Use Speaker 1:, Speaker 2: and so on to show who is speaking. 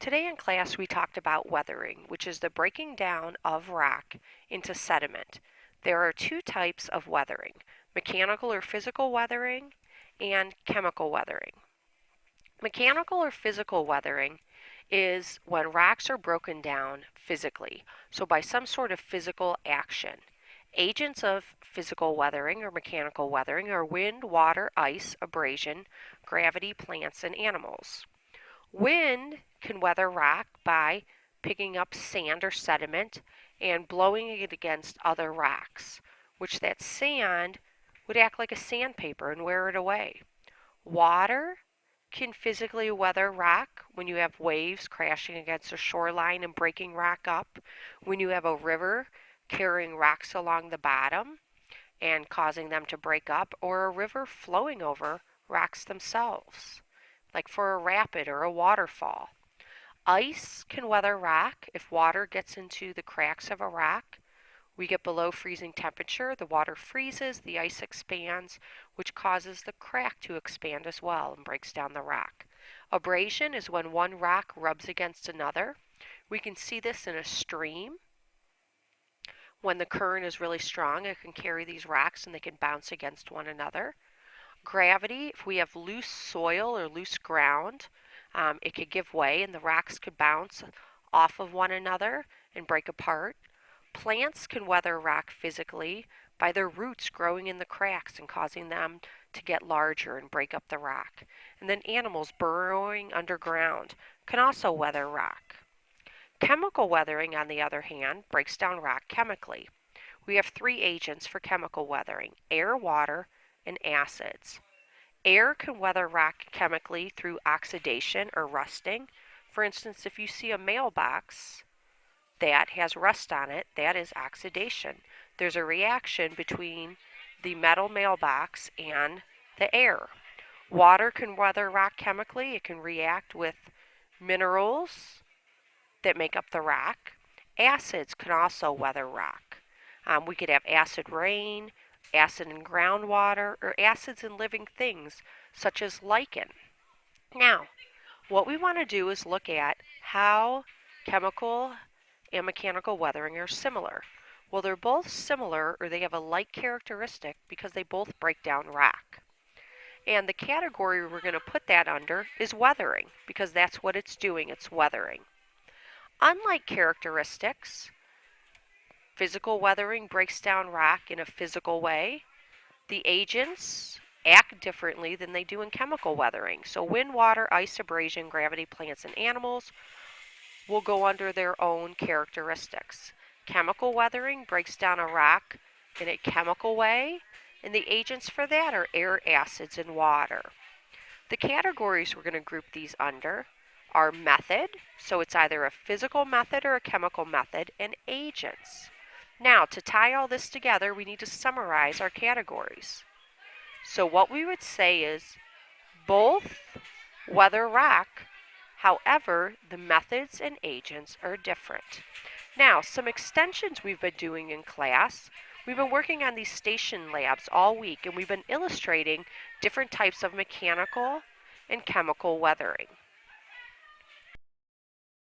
Speaker 1: Today in class we talked about weathering, which is the breaking down of rock into sediment. There are two types of weathering, mechanical or physical weathering and chemical weathering. Mechanical or physical weathering is when rocks are broken down physically, so by some sort of physical action. Agents of physical weathering or mechanical weathering are wind, water, ice, abrasion, gravity, plants, and animals. Wind can weather rock by picking up sand or sediment and blowing it against other rocks, which that sand would act like a sandpaper and wear it away. Water can physically weather rock when you have waves crashing against a shoreline and breaking rock up, when you have a river carrying rocks along the bottom and causing them to break up, or a river flowing over rocks themselves, like for a rapid or a waterfall. Ice can weather rock if water gets into the cracks of a rock. We get below freezing temperature, the water freezes, the ice expands, which causes the crack to expand as well and breaks down the rock. Abrasion is when one rock rubs against another. We can see this in a stream. When the current is really strong, it can carry these rocks and they can bounce against one another. Gravity, if we have loose soil or loose ground, it could give way and the rocks could bounce off of one another and break apart. Plants can weather rock physically by their roots growing in the cracks and causing them to get larger and break up the rock. And then animals burrowing underground can also weather rock. Chemical weathering, on the other hand, breaks down rock chemically. We have three agents for chemical weathering: air, water, and acids. Air can weather rock chemically through oxidation or rusting. For instance, if you see a mailbox that has rust on it, that is oxidation. There's a reaction between the metal mailbox and the air. Water can weather rock chemically. It can react with minerals that make up the rock. Acids can also weather rock. We could have acid rain, acid in groundwater, or acids in living things such as lichen. Now, what we want to do is look at how chemical and mechanical weathering are similar. Well, they're both similar, or they have a like characteristic, because they both break down rock. And the category we're going to put that under is weathering, because that's what it's doing, it's weathering. Unlike characteristics, physical weathering breaks down rock in a physical way. The agents act differently than they do in chemical weathering. So wind, water, ice, abrasion, gravity, plants, and animals will go under their own characteristics. Chemical weathering breaks down a rock in a chemical way, and the agents for that are air, acids, and water. The categories we're going to group these under are method, so it's either a physical method or a chemical method, and agents. Now, to tie all this together, we need to summarize our categories. So what we would say is both weather rock, however, the methods and agents are different. Now, some extensions we've been doing in class. We've been working on these station labs all week, and we've been illustrating different types of mechanical and chemical weathering.